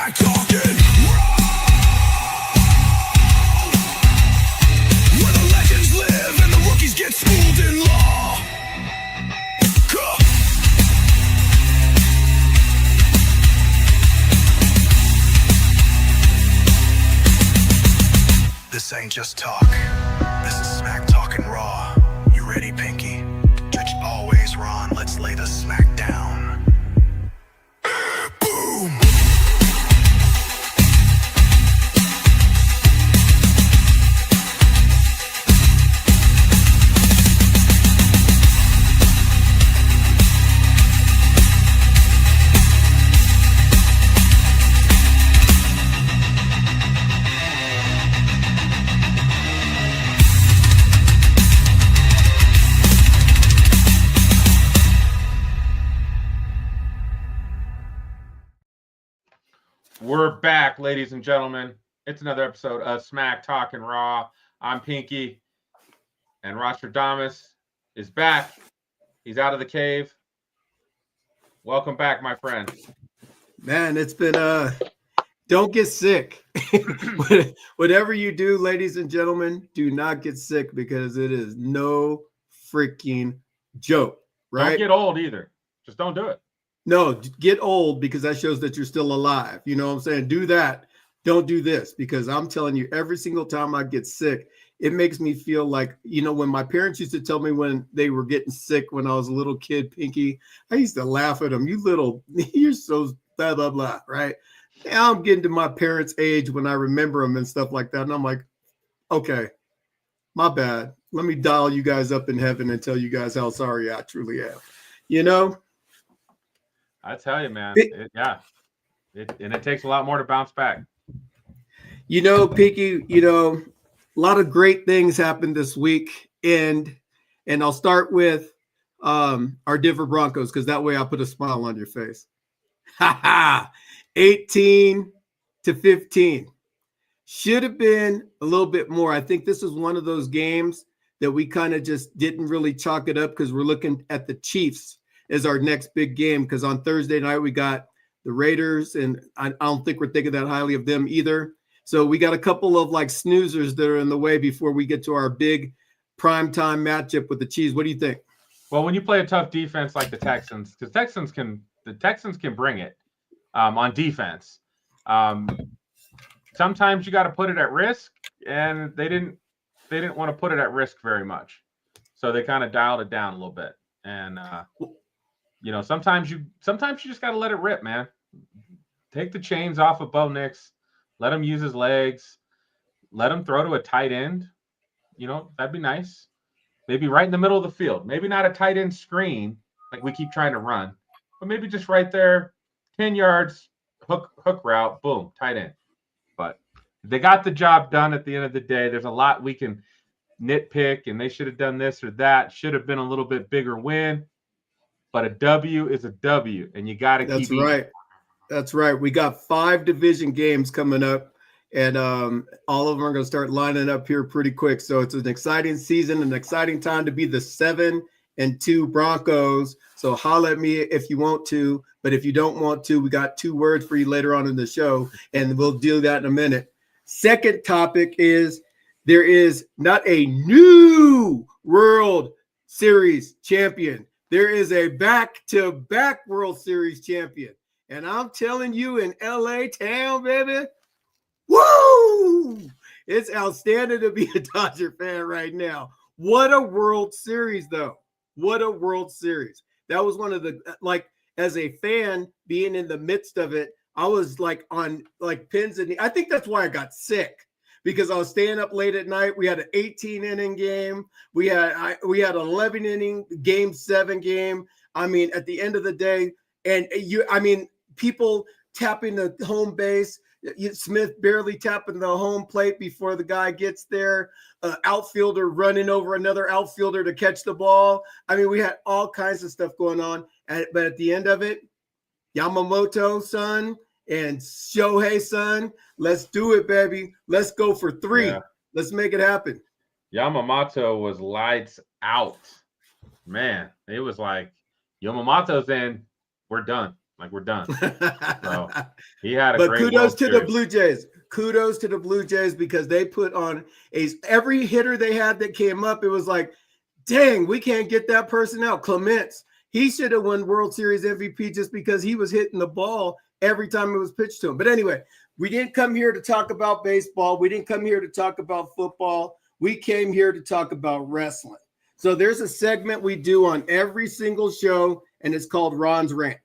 Smack talking Raw, where the legends live and the rookies get schooled in law. This ain't just talk. This is Smack Talking Raw. You ready, Pinky? Judge always Ron. Let's lay the smack down. Boom! We're back, ladies and gentlemen. It's another episode of Smack Talking Raw. I'm Pinky, and Rostradamus is back. He's out of the cave. Welcome back, my friend. Man, it's been don't get sick. Whatever you do, ladies and gentlemen, do not get sick because it is no freaking joke, right? Don't get old either. Just don't do it. No, get old because that shows that you're still alive. You know what I'm saying? Do that. Don't do this because I'm telling you, every single time I get sick, it makes me feel like, you know, when my parents used to tell me when they were getting sick when I was a little kid, Pinky, I used to laugh at them. You're so blah, blah, blah, right? Now I'm getting to my parents' age when I remember them and stuff like that. And I'm like, okay, my bad. Let me dial you guys up in heaven and tell you guys how sorry I truly am. You know? I tell you, man. It takes a lot more to bounce back. You know, Pinky, you know, a lot of great things happened this week. And I'll start with our Denver Broncos, because that way I'll put a smile on your face. 18-15. Should have been a little bit more. I think this is one of those games that we kind of just didn't really chalk it up because we're looking at the Chiefs as our next big game, because on Thursday night we got the Raiders, and I don't think we're thinking that highly of them either. So we got a couple of like snoozers that are in the way before we get to our big primetime matchup with the Chiefs. What do you think? Well, when you play a tough defense like the Texans, because the Texans can bring it on defense. Sometimes you got to put it at risk, and they didn't want to put it at risk very much, so they kind of dialed it down a little bit. And you know, sometimes you just got to let it rip, man. Take the chains off of Bo Nix. Let him use his legs. Let him throw to a tight end. You know, that'd be nice. Maybe right in the middle of the field. Maybe not a tight end screen like we keep trying to run, but maybe just right there, 10 yards, hook route, boom, tight end. But they got the job done at the end of the day. There's a lot we can nitpick, and they should have done this or that. Should have been a little bit bigger win. But a W is a W, and you got to keep eating. Right. That's right. We got 5 division games coming up, and all of them are going to start lining up here pretty quick. So it's an exciting season, an exciting time to be the 7-2 Broncos. So holla at me if you want to, but if you don't want to, we got 2 words for you later on in the show, and we'll do that in a minute. Second topic is there is not a new World Series champion. There is a back-to-back World Series champion. And I'm telling you, in LA town, baby, woo! It's outstanding to be a Dodger fan right now. What a World Series, though. What a World Series. That was one of the, like, as a fan, being in the midst of it, I was like on like pins and I think that's why I got sick. Because I was staying up late at night. We had an 18-inning game. We had an 11-inning game 7 game. I mean, at the end of the day, and people tapping the home base. Smith barely tapping the home plate before the guy gets there. Outfielder running over another outfielder to catch the ball. I mean, we had all kinds of stuff going on. But at the end of it, Yamamoto, son, and Shohei, son, let's do it, baby. Let's go for 3. Yeah. Let's make it happen. Yamamoto was lights out. Man, it was like Yamamoto's in, we're done. Like, we're done. So He had a But great kudos World to the Series. Blue Jays. Kudos to the Blue Jays because they put on every hitter they had that came up. It was like, dang, we can't get that person out. Clements, he should have won World Series MVP just because he was hitting the ball every time it was pitched to him. But anyway, we didn't come here to talk about baseball. We didn't come here to talk about football. We came here to talk about wrestling. So there's a segment we do on every single show, and it's called Ron's Rant.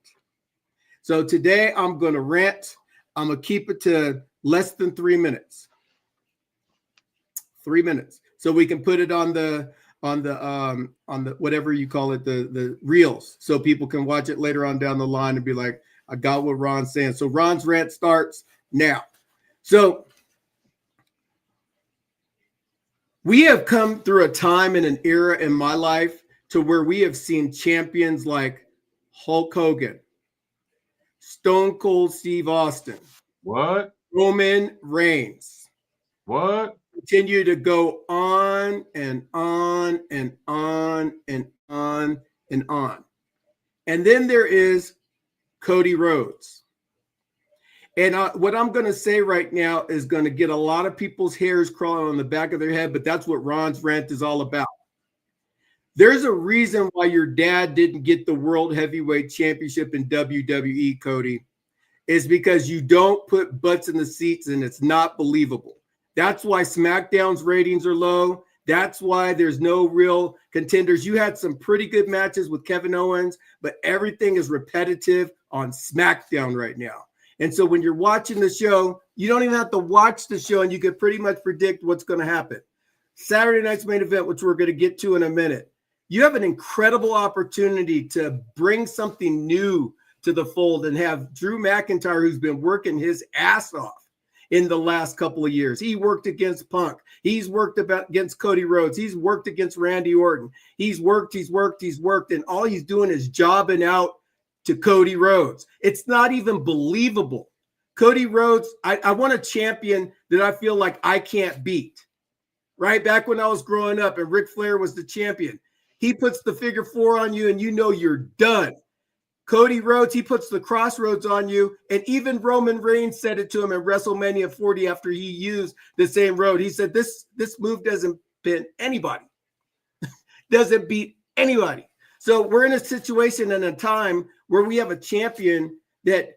So today I'm going to rant. I'm going to keep it to less than 3 minutes. 3 minutes. So we can put it on the whatever you call it, the reels, so people can watch it later on down the line and be like, I got what Ron's saying. So Ron's rant starts now. So we have come through a time and an era in my life to where we have seen champions like Hulk Hogan, Stone Cold Steve Austin, What? Roman Reigns. What? Continue to go on and on and on and on and on. And then there is Cody Rhodes. And what I'm going to say right now is going to get a lot of people's hairs crawling on the back of their head, but that's what Ron's rant is all about. There's a reason why your dad didn't get the World Heavyweight Championship in WWE, Cody, is because you don't put butts in the seats and it's not believable. That's why SmackDown's ratings are low. That's why there's no real contenders. You had some pretty good matches with Kevin Owens, but everything is repetitive on SmackDown right now. And so when you're watching the show, you don't even have to watch the show and you can pretty much predict what's going to happen. Saturday night's main event, which we're going to get to in a minute. You have an incredible opportunity to bring something new to the fold and have Drew McIntyre, who's been working his ass off in the last couple of years. He worked against Punk. He's worked against Cody Rhodes. He's worked against Randy Orton. He's worked, and all he's doing is jobbing out to Cody Rhodes. It's not even believable. Cody Rhodes, I want a champion that I feel like I can't beat. Right? Back when I was growing up and Ric Flair was the champion, he puts the figure 4 on you and you know you're done. Cody Rhodes, he puts the crossroads on you. And even Roman Reigns said it to him in WrestleMania 40 after he used the same road. He said, this move doesn't pin anybody. Doesn't beat anybody. So we're in a situation and a time where we have a champion that,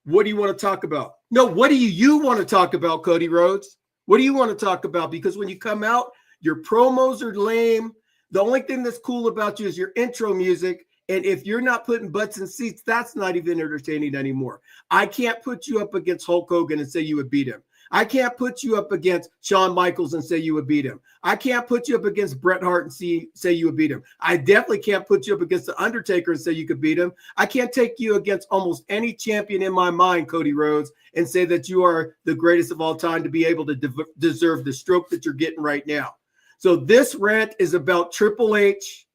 what do you want to talk about? No, what do you want to talk about, Cody Rhodes? What do you want to talk about? Because when you come out, your promos are lame. The only thing that's cool about you is your intro music. And if you're not putting butts in seats, that's not even entertaining anymore. I can't put you up against Hulk Hogan and say you would beat him. I can't put you up against Shawn Michaels and say you would beat him. I can't put you up against Bret Hart and say you would beat him. I definitely can't put you up against The Undertaker and say you could beat him. I can't take you against almost any champion in my mind, Cody Rhodes, and say that you are the greatest of all time to be able to deserve the stroke that you're getting right now. So this rant is about Triple H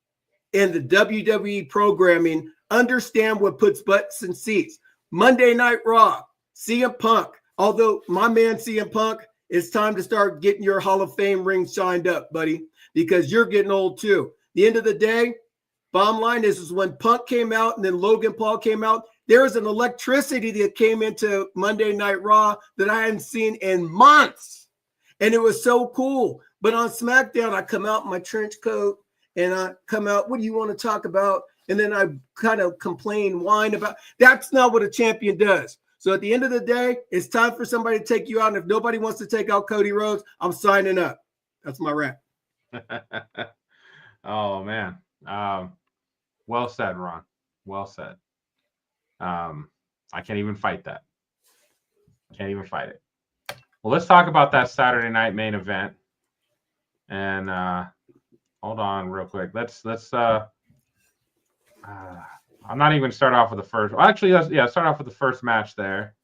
and the WWE programming. Understand what puts butts in seats. Monday Night Raw, CM Punk. Although my man CM Punk, it's time to start getting your Hall of Fame ring shined up, buddy, because you're getting old too. The end of the day, bottom line is when Punk came out and then Logan Paul came out, there was an electricity that came into Monday Night Raw that I hadn't seen in months. And it was so cool. But on SmackDown, I come out in my trench coat and I come out, what do you want to talk about? And then I kind of complain, whine about. That's not what a champion does. So at the end of the day, it's time for somebody to take you out. And if nobody wants to take out Cody Rhodes, I'm signing up. That's my rant. Oh, man. Well said, Ron. Well said. I can't even fight that. Can't even fight it. Well, let's talk about that Saturday night main event. And hold on real quick. Let's I'm not even start off with the first. Well, actually, start off with the first match there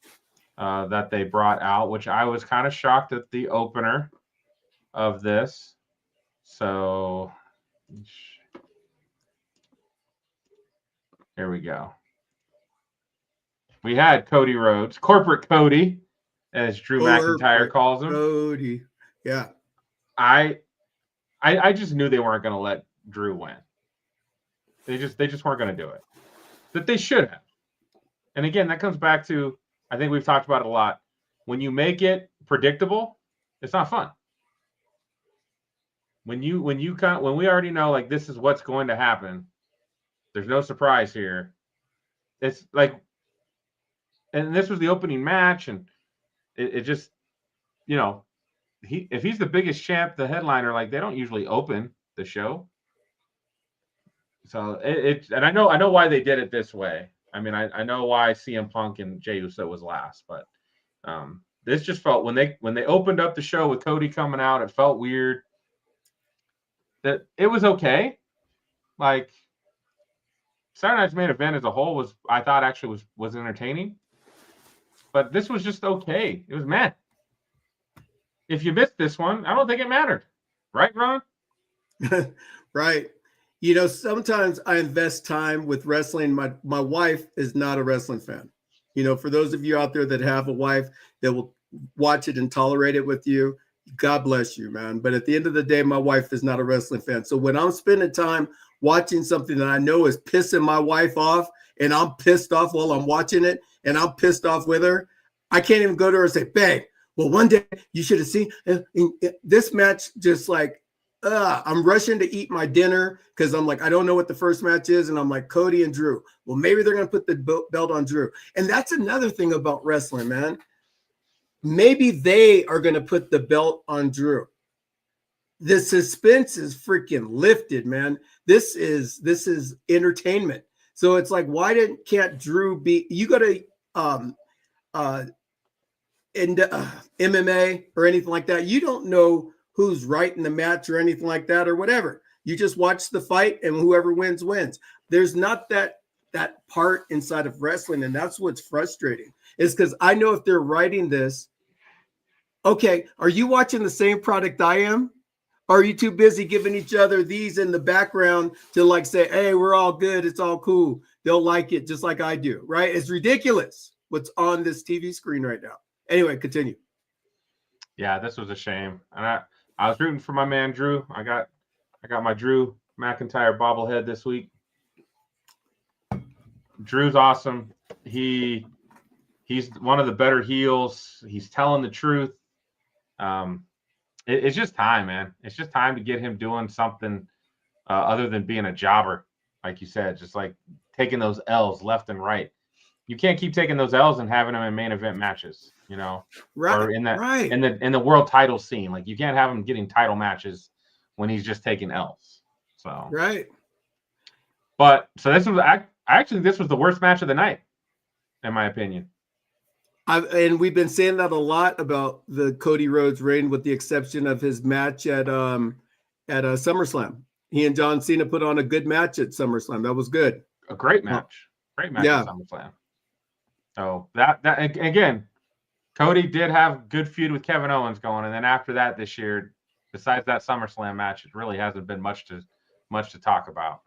that they brought out, which I was kind of shocked at the opener of this. So here we go. We had Cody Rhodes, Corporate Cody, as Drew McIntyre calls him. Cody, yeah. I just knew they weren't going to let Drew win. They just weren't going to do it. That they should have. And again, that comes back to, I think we've talked about it a lot. When you make it predictable, it's not fun. When we already know like this is what's going to happen, there's no surprise here. It's like, and this was the opening match, and it just, you know, if he's the biggest champ, the headliner, like they don't usually open the show. So and I know why they did it this way. I mean, I know why CM Punk and Jey Uso was last, but this just felt when they opened up the show with Cody coming out, it felt weird. That it was okay. Like Saturday Night's main event as a whole I thought actually was entertaining, but this was just okay. It was meh. If you missed this one, I don't think it mattered, right, Ron? Right. You know, sometimes I invest time with wrestling. My wife is not a wrestling fan. You know, for those of you out there that have a wife that will watch it and tolerate it with you, God bless you, man. But at the end of the day, my wife is not a wrestling fan. So when I'm spending time watching something that I know is pissing my wife off, and I'm pissed off while I'm watching it, and I'm pissed off with her, I can't even go to her and say, babe, well, one day you should have seen this match. Just like, I'm rushing to eat my dinner because I'm like, I don't know what the first match is. And I'm like, Cody and Drew. Well, maybe they're going to put the belt on Drew. And that's another thing about wrestling, man. Maybe they are going to put the belt on Drew. The suspense is freaking lifted, man. This is entertainment. So it's like, why can't Drew be? You go to MMA or anything like that. You don't know who's right in the match or anything like that or whatever. You just watch the fight, and whoever wins wins. There's not that part inside of wrestling, and that's what's frustrating. Is because I know if they're writing this, okay, are you watching the same product I am? Or are you too busy giving each other these in the background to like say, hey, we're all good, it's all cool. They'll like it just like I do, right? It's ridiculous what's on this TV screen right now. Anyway, continue. Yeah, this was a shame. And I was rooting for my man Drew. I got my Drew McIntyre bobblehead this week. Drew's awesome. He's one of the better heels. He's telling the truth. It's just time, man. It's just time to get him doing something other than being a jobber, like you said, just like taking those L's left and right. You can't keep taking those L's and having them in main event matches, you know, right? Or in that, right. in the world title scene. Like you can't have him getting title matches when he's just taking L's. So right. But so this was this was the worst match of the night, in my opinion. And we've been saying that a lot about the Cody Rhodes reign, with the exception of his match at SummerSlam. He and John Cena put on a good match at SummerSlam. That was good. A great match. Great match yeah. at SummerSlam. So that again, Cody did have good feud with Kevin Owens going, and then after that this year, besides that SummerSlam match, it really hasn't been much to talk about.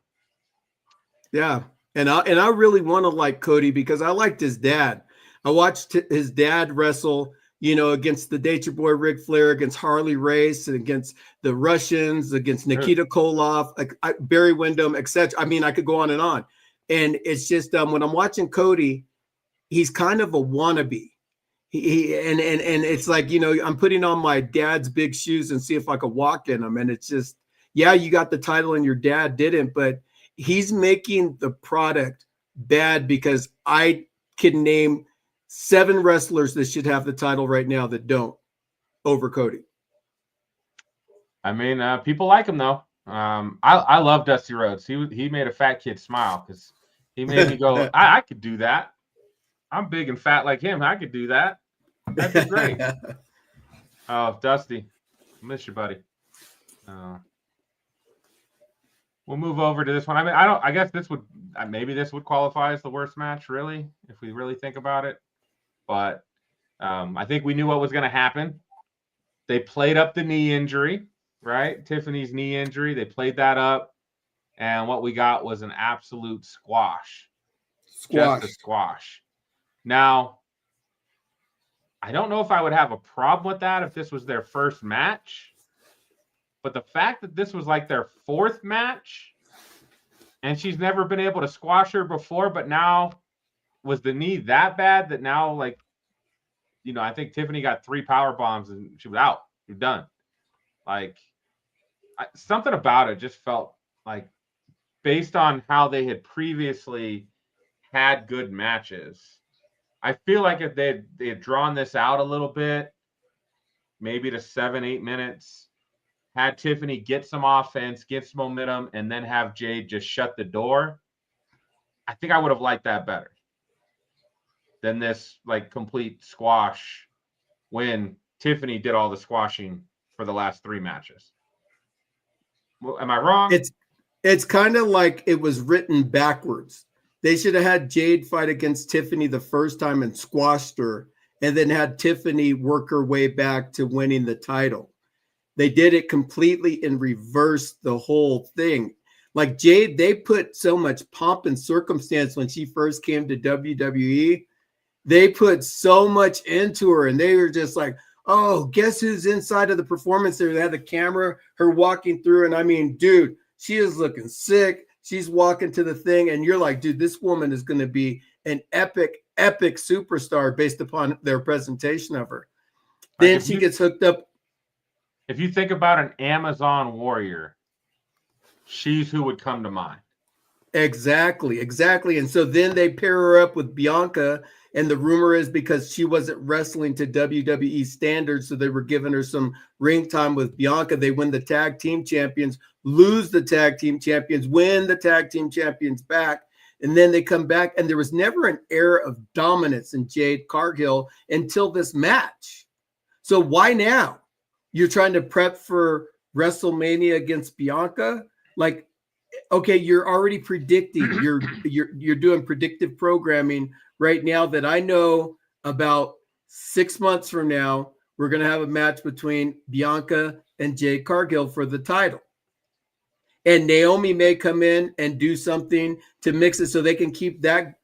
Yeah, and I really want to like Cody because I liked his dad. I watched his dad wrestle, you know, against the Date Your Boy Ric Flair, against Harley Race, and against the Russians, against Nikita Koloff, Barry Windham, etc. I mean, I could go on. And it's just when I'm watching Cody, he's kind of a wannabe. And it's like, you know, I'm putting on my dad's big shoes and see if I could walk in them. And it's just, yeah, you got the title and your dad didn't, but he's making the product bad because I can name 7 wrestlers that should have the title right now that don't over Cody. I mean, people like him though. I love Dusty Rhodes. He made a fat kid smile because he made me go, I could do that. I'm big and fat like him. I could do that. That'd be great. Oh, Dusty, miss you, buddy. We'll move over to this one. I mean, I guess this would qualify as the worst match, really, if we really think about it. But I think we knew what was going to happen. They played up the knee injury, right? Tiffany's knee injury. They played that up, and what we got was an absolute squash. Just a squash. Now, I don't know if I would have a problem with that if this was their first match. But the fact that this was like their 4th match and she's never been able to squash her before, but now was the knee that bad that now like I think Tiffany got 3 power bombs and she was out. You're done. Like, something about it just felt like, based on how they had previously had good matches, I feel like if they had drawn this out a little bit, maybe to 7-8 minutes, had Tiffany get some offense, get some momentum, and then have Jade just shut the door, I think I would have liked that better than this like complete squash when Tiffany did all the squashing for the last 3 matches. Well, am I wrong? It's kind of like it was written backwards. They should have had Jade fight against Tiffany the first time and squashed her, and then had Tiffany work her way back to winning the title. They did it completely in reverse, the whole thing. Like Jade, they put so much pomp and circumstance when she first came to WWE. They put so much into her, and they were just like, oh, guess who's inside of the performance center? They had the camera, her walking through, and I mean, dude, she is looking sick. She's walking to the thing, and you're like, dude, this woman is going to be an epic superstar based upon their presentation of her. Then she gets hooked up. If you think about an Amazon warrior, she's who would come to mind. Exactly. And so then they pair her up with Bianca, and the rumor is because she wasn't wrestling to WWE standards, so they were giving her some ring time with Bianca. They win the tag team champions, lose the tag team champions, win the tag team champions back, and then they come back, and there was never an era of dominance in Jade Cargill until this match. So why now? You're trying to prep for WrestleMania against Bianca? Like, okay, you're already predicting. You're doing predictive programming right now that I know about 6 months from now, we're going to have a match between Bianca and Jade Cargill for the title. And Naomi may come in and do something to mix it so they can keep that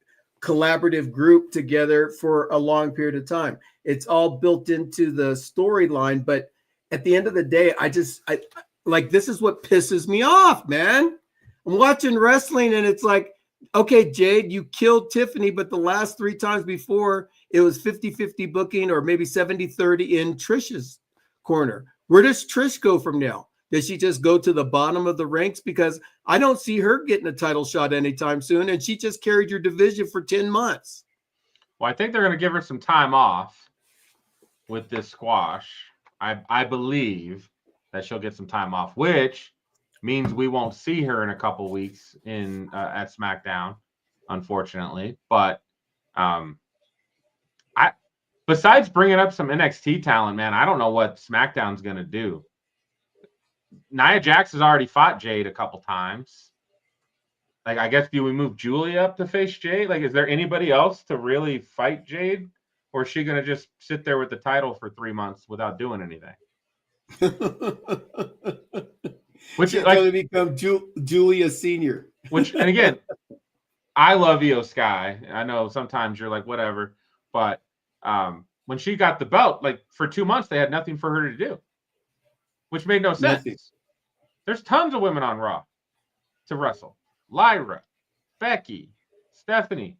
collaborative group together for a long period of time. It's all built into the storyline, but at the end of the day, I like, this is what pisses me off, man. I'm watching wrestling and it's like, okay, Jade, you killed Tiffany, but the last 3 times before, it was 50-50 booking or maybe 70-30 in Trish's corner. Where does Trish go from now? Does she just go to the bottom of the ranks? Because I don't see her getting a title shot anytime soon, and she just carried your division for 10 months. Well, I think they're going to give her some time off with this squash. I believe that she'll get some time off, which means we won't see her in a couple weeks at SmackDown, unfortunately. But besides bringing up some NXT talent, man, I don't know what SmackDown's going to do. Nia Jax has already fought Jade a couple times. Like, I guess, do we move Julia up to face Jade? Like, is there anybody else to really fight Jade? Or is she going to just sit there with the title for 3 months without doing anything? Which is like going to become Julia Senior. Which, and again, I love Io Sky. I know sometimes you're like, whatever. But when she got the belt, like, for 2 months, they had nothing for her to do, which made no sense. Nothing. There's tons of women on Raw to wrestle. Lyra, Becky, Stephanie,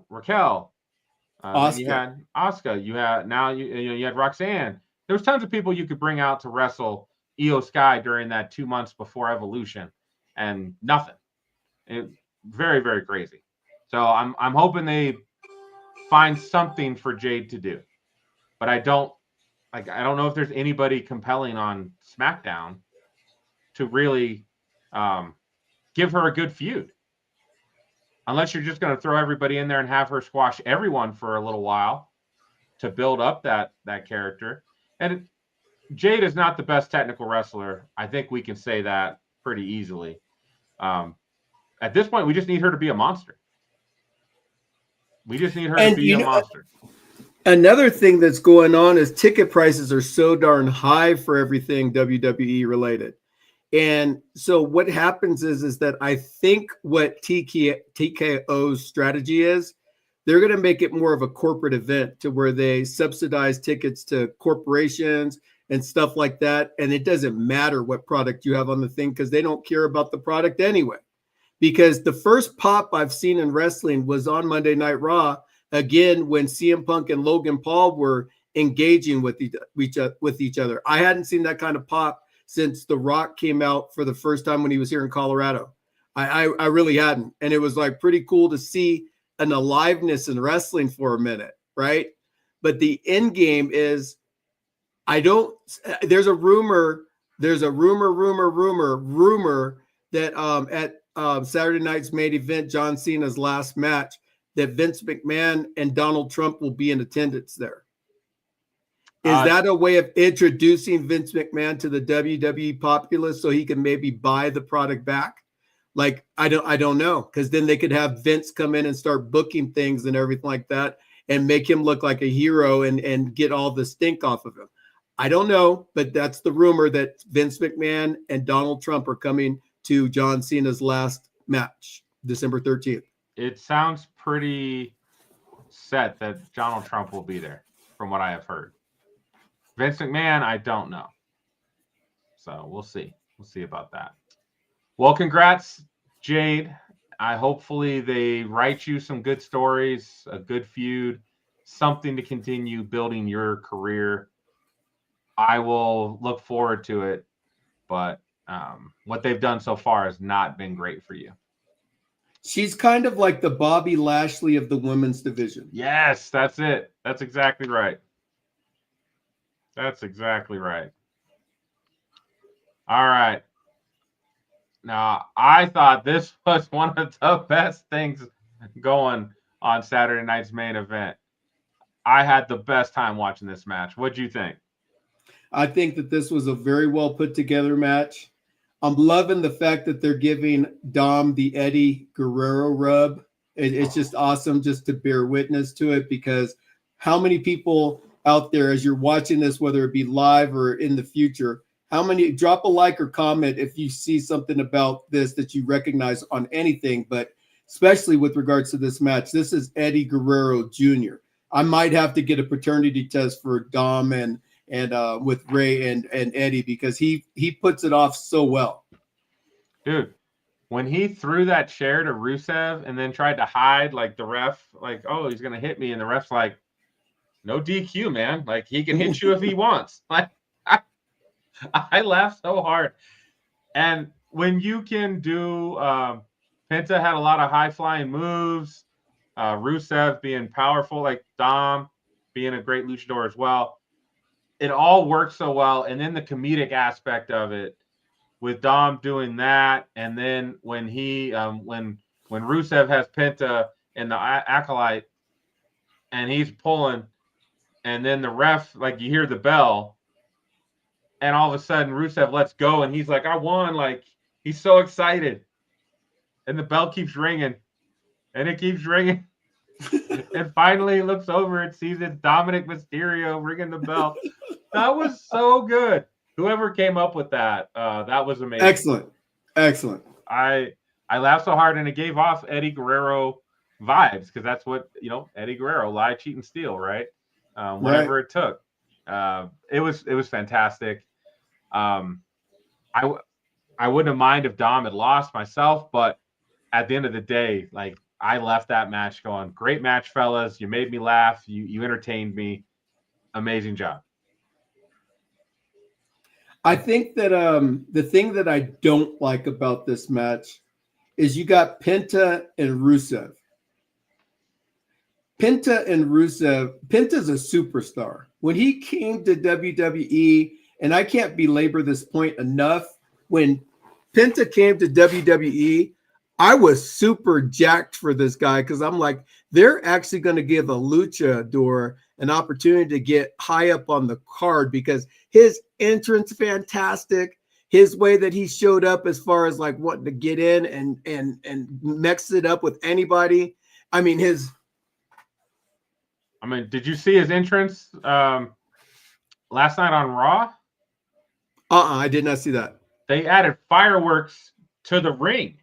Raquel. You had Asuka. You had Roxanne. There was tons of people you could bring out to wrestle Io Sky during that 2 months before Evolution, and nothing. Very, very crazy. So I'm hoping they find something for Jade to do, but I don't know if there's anybody compelling on SmackDown to really give her a good feud. Unless you're just going to throw everybody in there and have her squash everyone for a little while to build up that character. And Jade is not the best technical wrestler. I think we can say that pretty easily. At this point, we just need her to be a monster. We just need her to be a monster. Another thing that's going on is ticket prices are so darn high for everything WWE related. And so what happens is that I think what TKO's strategy is, they're going to make it more of a corporate event to where they subsidize tickets to corporations and stuff like that. And it doesn't matter what product you have on the thing because they don't care about the product anyway. Because the first pop I've seen in wrestling was on Monday Night Raw again when CM Punk and Logan Paul were engaging with each other. I hadn't seen that kind of pop since The Rock came out for the first time when he was here in Colorado. I really hadn't. And it was like pretty cool to see an aliveness in wrestling for a minute, right? But the end game is there's a rumor that at Saturday night's main event, John Cena's last match, that Vince McMahon and Donald Trump will be in attendance there. Is that a way of introducing Vince McMahon to the WWE populace so he can maybe buy the product back? Like, I don't know, because then they could have Vince come in and start booking things and everything like that and make him look like a hero and get all the stink off of him. I don't know, but that's the rumor that Vince McMahon and Donald Trump are coming to John Cena's last match, December 13th. It sounds pretty set that Donald Trump will be there, from what I have heard. Vince McMahon, I don't know. So we'll see. We'll see about that. Well, congrats, Jade. Hopefully they write you some good stories, a good feud, something to continue building your career. I will look forward to it, but what they've done so far has not been great for you. She's kind of like the Bobby Lashley of the women's division. Yes, that's it. That's exactly right. That's exactly right. All right. Now, I thought this was one of the best things going on Saturday night's main event. I had the best time watching this match. What'd you think? I think that this was a very well put together match. I'm loving the fact that they're giving Dom the Eddie Guerrero rub. It's just awesome just to bear witness to it, because how many people out there, as you're watching this, whether it be live or in the future, how many, drop a like or comment if you see something about this that you recognize on anything, but especially with regards to this match. This is Eddie Guerrero Jr. I might have to get a paternity test for Dom and with Ray and Eddie, because he puts it off so well. Dude, when he threw that chair to Rusev and then tried to hide, like the ref, like, oh, he's gonna hit me, and the ref's like, no DQ, man. Like, he can hit you if he wants. Like, I laughed so hard. And when you can do, Penta had a lot of high flying moves. Rusev being powerful, like Dom being a great luchador as well. It all worked so well. And then the comedic aspect of it, with Dom doing that, and then when he when Rusev has Penta in the acolyte and he's pulling, and then the ref, like, you hear the bell, and all of a sudden Rusev lets go and he's like, I won. Like, he's so excited. And the bell keeps ringing and it keeps ringing. And finally he looks over and sees it's Dominic Mysterio ringing the bell. That was so good. Whoever came up with that, that was amazing. Excellent. I laughed so hard, and it gave off Eddie Guerrero vibes, because that's what, Eddie Guerrero, lie, cheat, and steal, right? Whatever it took. It was fantastic. I wouldn't have minded if Dom had lost myself, but at the end of the day, like, I left that match going, great match, fellas. You made me laugh. You entertained me. Amazing job. I think that the thing that I don't like about this match is you got Penta and Rusev. Penta's a superstar. When he came to WWE, and I can't belabor this point enough, when Penta came to WWE, I was super jacked for this guy, because I'm like, they're actually going to give a luchador an opportunity to get high up on the card, because his entrance fantastic, his way that he showed up as far as like wanting to get in and mix it up with anybody. I mean, did you see his entrance last night on Raw? I did not see that. They added fireworks to the ring.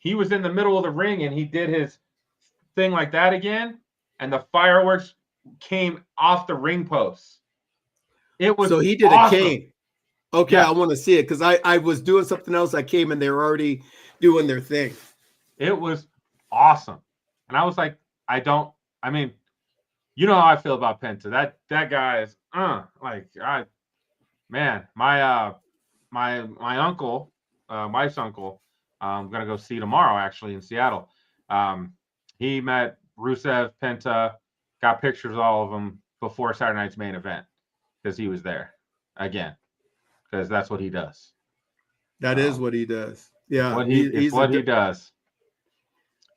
He was in the middle of the ring and he did his thing like that again, and the fireworks came off the ring posts. It was so he did awesome. A cane. Okay, yeah. I want to see it, because I was doing something else. I came and they were already doing their thing. It was awesome. And I was like, I don't. I mean, you know how I feel about Penta. That guy is man. My uncle, wife's uncle. I'm gonna go see tomorrow actually in Seattle. He met Rusev, Penta, got pictures of all of them before Saturday night's main event because he was there again because that's what he does. That is what he does. Yeah, It's what he does.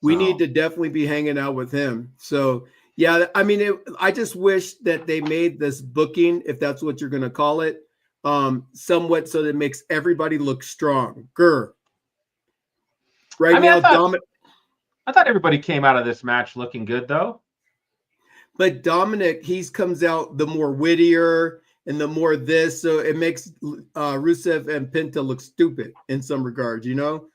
We need to definitely be hanging out with him. So yeah, I mean, I just wish that they made this booking, if that's what you're going to call it, somewhat so that it makes everybody look stronger. Right I mean, now, I thought everybody came out of this match looking good, though. But Dominic, he comes out the more wittier and the more this, so it makes Rusev and Penta look stupid in some regards. You know,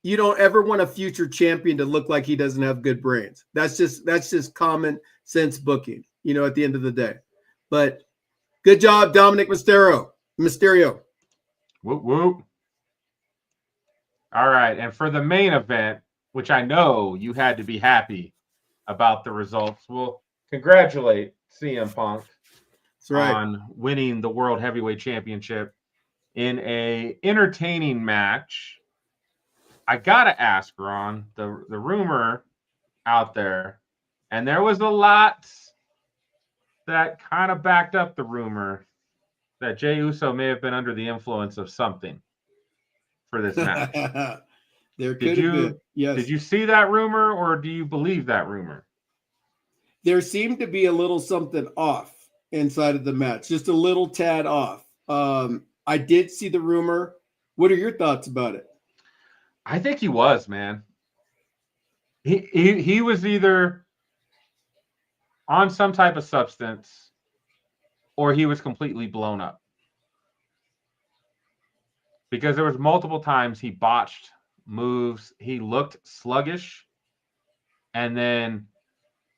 you don't ever want a future champion to look like he doesn't have good brains. That's just common sense booking. You know, at the end of the day. But good job, Dominic Mysterio. Whoop whoop. All right, and for the main event, which I know you had to be happy about the results, we'll congratulate CM Punk on winning the World Heavyweight Championship in a entertaining match. I gotta ask, Ron, the rumor out there, and there was a lot that kind of backed up the rumor that Jey Uso may have been under the influence of something for this match. There could have been. Yes. Did you see that rumor or do you believe that rumor? There seemed to be a little something off inside of the match, just a little tad off. I did see the rumor. What are your thoughts about it? I think he was, man. He was either on some type of substance or he was completely blown up. Because there was multiple times he botched moves. He looked sluggish. And then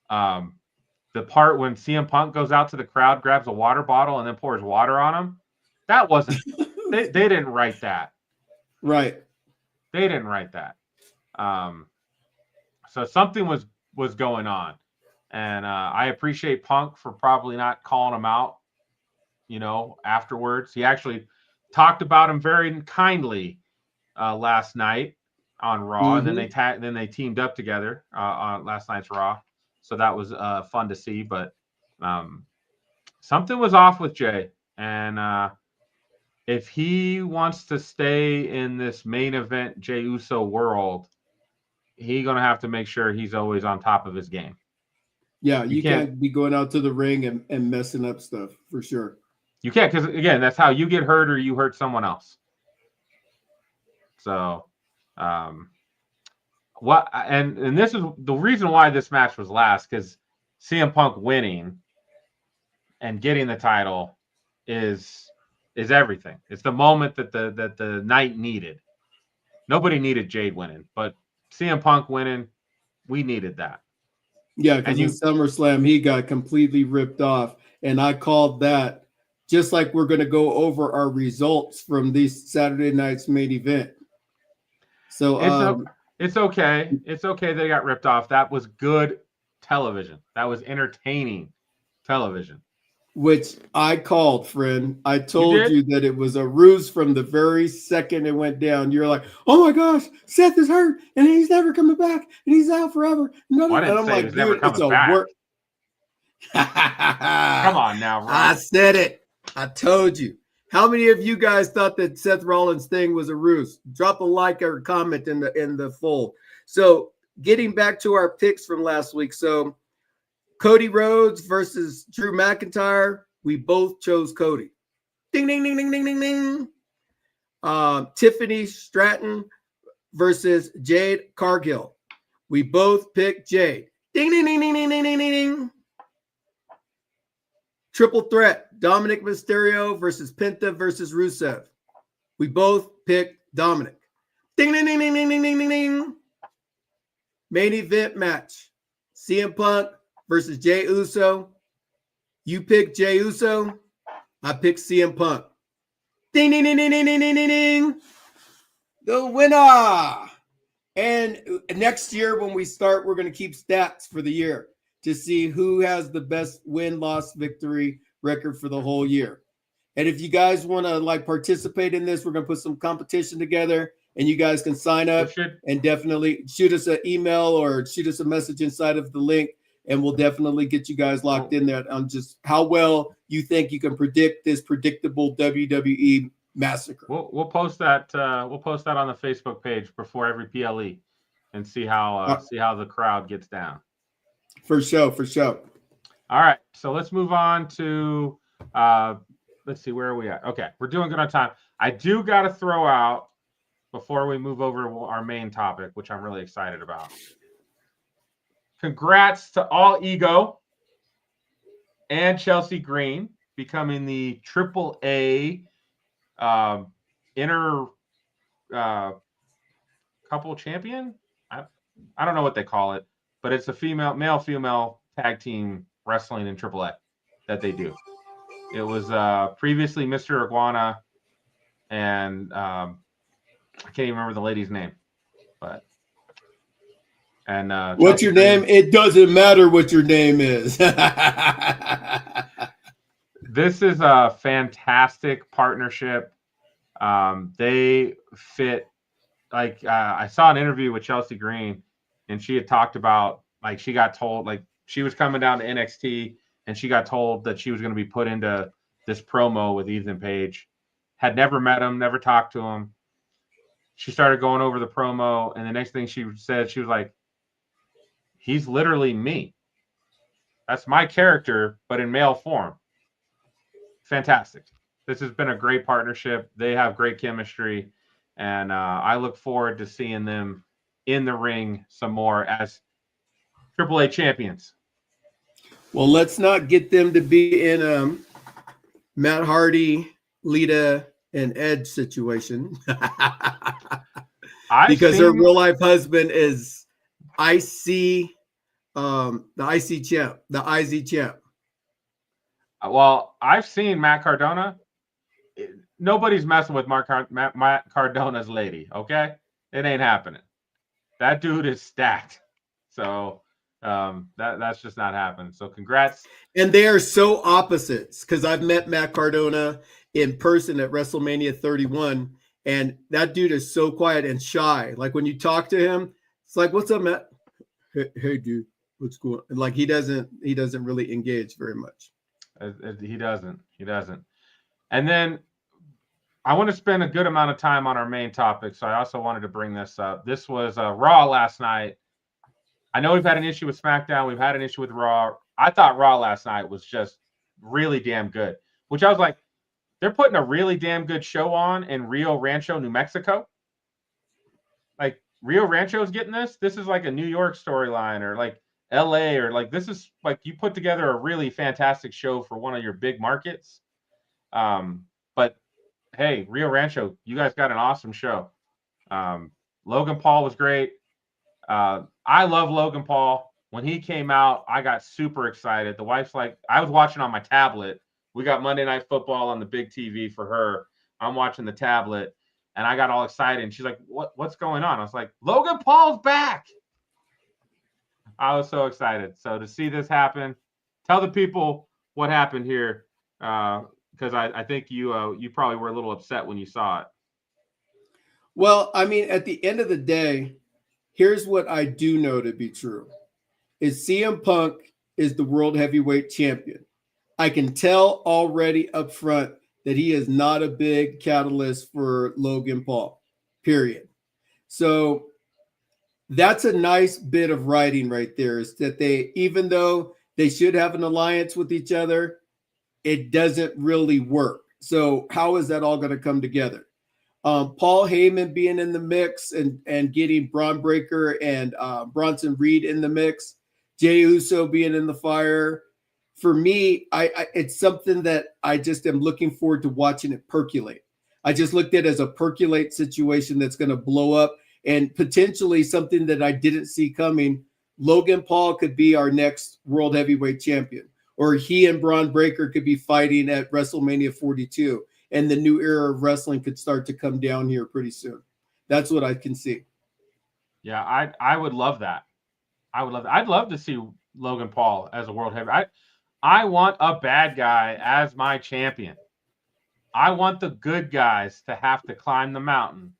the part when CM Punk goes out to the crowd, grabs a water bottle, and then pours water on him, that wasn't – they didn't write that. Right. They didn't write that. So something was going on. And I appreciate Punk for probably not calling him out, you know, afterwards. He actually talked about him very kindly last night on Raw, and then they teamed up together on last night's Raw. So that was fun to see. But something was off with Jey, and if he wants to stay in this main event Jey Uso world, he's gonna have to make sure he's always on top of his game. Yeah, you can't be going out to the ring and messing up stuff for sure. You can't, because again, that's how you get hurt or you hurt someone else. So, and this is the reason why this match was last, because CM Punk winning and getting the title is everything. It's the moment that the night needed. Nobody needed Jade winning, but CM Punk winning, we needed that. Yeah, because in SummerSlam he got completely ripped off, and I called that. Just like we're going to go over our results from this Saturday night's main event. So it's okay. It's okay they got ripped off. That was good television. That was entertaining television. Which I called, friend. I told you that it was a ruse from the very second it went down. You're like, oh my gosh, Seth is hurt and he's never coming back and he's out forever. No, I didn't say he was never coming back. Come on now, Ron. I said it. I told you. How many of you guys thought that Seth Rollins thing was a ruse? Drop a like or a comment in the fold. So getting back to our picks from last week. So Cody Rhodes versus Drew McIntyre. We both chose Cody. Ding, ding, ding, ding, ding, ding, ding. Tiffany Stratton versus Jade Cargill. We both picked Jade. Ding, ding, ding, ding, ding, ding, ding, ding. Triple threat, Dominic Mysterio versus Penta versus Rusev. We both picked Dominic. Ding, ding, ding, ding, ding, ding, ding, ding, ding. Main event match, CM Punk versus Jey Uso. You picked Jey Uso. I picked CM Punk. Ding, ding, ding, ding, ding, ding, ding, ding, ding. The winner And next year when we start, we're going to keep stats for the year to see who has the best win-loss victory record for the whole year. And if you guys want to like participate in this, we're going to put some competition together, and you guys can sign up and definitely shoot us an email or shoot us a message inside of the link, and we'll definitely get you guys locked in there on just how well you think you can predict this predictable WWE massacre. We'll post that. We'll post that on the Facebook page before every PLE, and see how the crowd gets down. For sure, for sure. All right, so let's move on to let's see, where are we at? Okay, we're doing good on time. I do got to throw out before we move over to our main topic, which I'm really excited about. Congrats to All Ego and Chelsea Green becoming the AAA inner couple champion. I don't know what they call it, but it's a male-female tag team wrestling in AAA that they do. It was previously Mr. Iguana and I can't even remember the lady's name, but what's your name? It doesn't matter what your name is. This is a fantastic partnership. They fit. Like I saw an interview with Chelsea Green, and she had talked about like she got told like she was coming down to NXT, and she got told that she was going to be put into this promo with Ethan Page. Had never met him, never talked to him. She started going over the promo, and the next thing she said, she was like, "He's literally me. That's my character, but in male form." Fantastic. This has been a great partnership. They have great chemistry, and I look forward to seeing them in the ring some more as AAA champions. Well, let's not get them to be in Matt Hardy, Lita, and Edge situation. Because her real life husband is the IC champ, the IZ champ. Well, I've seen Matt Cardona. Nobody's messing with Matt Cardona's lady, okay? It ain't happening. That dude is stacked. So that's just not happening. So congrats. And they are so opposites, because I've met Matt Cardona in person at WrestleMania 31, and that dude is so quiet and shy. Like when you talk to him, it's like, "What's up, Matt? Hey dude, what's going on?" Like he doesn't really engage very much. He doesn't. And then I want to spend a good amount of time on our main topic, so I also wanted to bring this up. This was Raw last night. I know we've had an issue with SmackDown. We've had an issue with Raw. I thought Raw last night was just really damn good, which I was like, they're putting a really damn good show on in Rio Rancho, New Mexico. Like Rio Rancho's getting this. This is like a New York storyline, or like LA, or like this is like you put together a really fantastic show for one of your big markets. But hey, Rio Rancho, you guys got an awesome show. Logan Paul was great. I love Logan Paul. When he came out, I got super excited. The wife's like, I was watching on my tablet. We got Monday Night Football on the big TV for her. I'm watching the tablet, and I got all excited. And she's like, what's going on? I was like, Logan Paul's back. I was so excited. So to see this happen, tell the people what happened here, because I think you probably were a little upset when you saw it. Well, I mean, at the end of the day, here's what I do know to be true: is CM Punk is the world heavyweight champion. I can tell already up front that he is not a big catalyst for Logan Paul, period. So that's a nice bit of writing right there, is that they, even though they should have an alliance with each other, it doesn't really work. So how is that all going to come together? Paul Heyman being in the mix and getting Braun Breaker and Bronson Reed in the mix, Jey Uso being in the fire. For me, it's something that I just am looking forward to watching it percolate. I just looked at it as a percolate situation that's going to blow up, and potentially something that I didn't see coming. Logan Paul could be our next world heavyweight champion, or he and Braun Breaker could be fighting at WrestleMania 42, and the new era of wrestling could start to come down here pretty soon. That's what I can see. Yeah, I would love that. I would love that. I'd love to see Logan Paul as a world heavyweight. I want a bad guy as my champion. I want the good guys to have to climb the mountain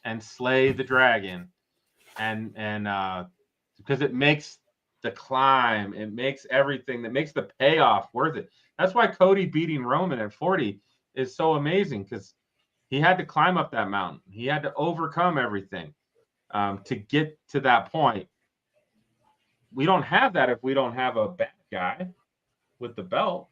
and slay the dragon, and because it makes the climb, it makes everything, that makes the payoff worth it. That's why Cody beating Roman at 40 is so amazing, because he had to climb up that mountain. He had to overcome everything to get to that point. We don't have that if we don't have a bad guy with the belt.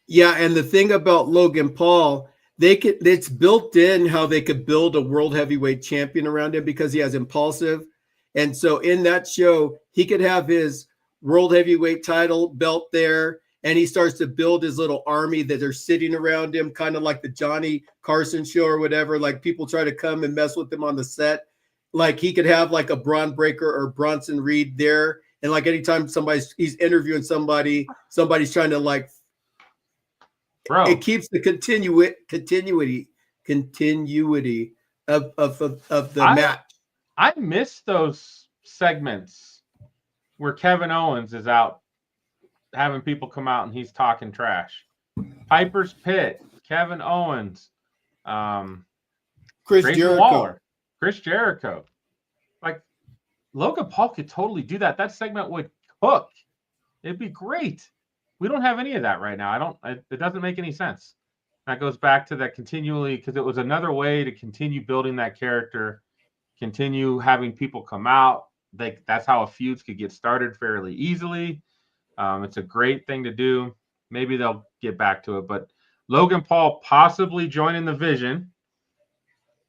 Yeah, and the thing about Logan Paul, it's built in how they could build a world heavyweight champion around him because he has impulsive. And so in that show, he could have his world heavyweight title belt there, and he starts to build his little army that are sitting around him, kind of like the Johnny Carson show or whatever. Like people try to come and mess with him on the set. Like he could have like a Braun Breaker or Bronson Reed there. And like anytime he's interviewing somebody's trying to like, Bro, it keeps the continuity of the match. I miss those segments where Kevin Owens is out having people come out and he's talking trash. Piper's Pit, Kevin Owens, Chris Grayson Jericho. Waller, Chris Jericho. Like Logan Paul could totally do that. That segment would cook. It'd be great. We don't have any of that right now. It doesn't make any sense. That goes back to that continually, because it was another way to continue building that character, continue having people come out. That's how a feuds could get started fairly easily. It's a great thing to do. Maybe they'll get back to it. But Logan Paul possibly joining the Vision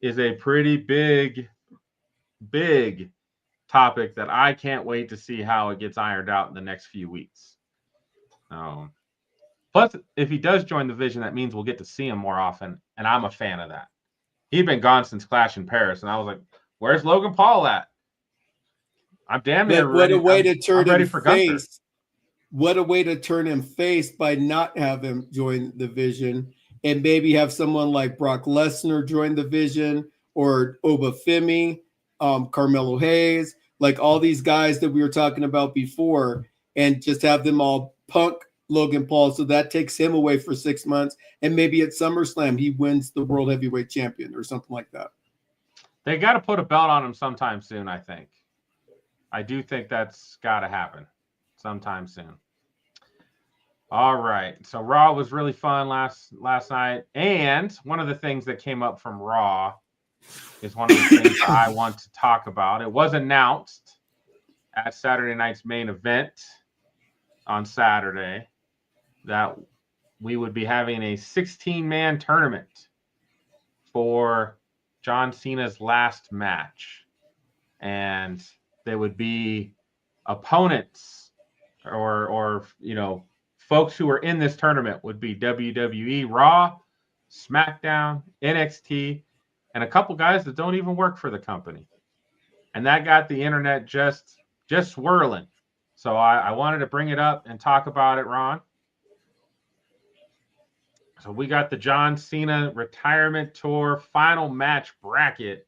is a pretty big topic that I can't wait to see how it gets ironed out in the next few weeks. Plus, if he does join the Vision, that means we'll get to see him more often, and I'm a fan of that. He'd been gone since Clash in Paris, and I was like, "Where's Logan Paul at?" I'm damn near ready. What a way to turn him Gunther. face! What a way to turn him face by not have him join the Vision, and maybe have someone like Brock Lesnar join the Vision, or Obafemi, Carmelo Hayes, like all these guys that we were talking about before, and just have them all punk Logan Paul, so that takes him away for 6 months, and maybe at SummerSlam he wins the World Heavyweight Champion or something like that. They got to put a belt on him sometime soon, I think. I do think that's got to happen sometime soon. All right, so Raw was really fun last night, and one of the things that came up from Raw is one of the things I want to talk about. It was announced at Saturday night's main event on Saturday that we would be having a 16-man tournament for John Cena's last match. And there would be opponents or folks who are in this tournament would be WWE, Raw, SmackDown, NXT, and a couple guys that don't even work for the company. And that got the internet just swirling. So I wanted to bring it up and talk about it, Ron. So we got the John Cena Retirement Tour final match bracket.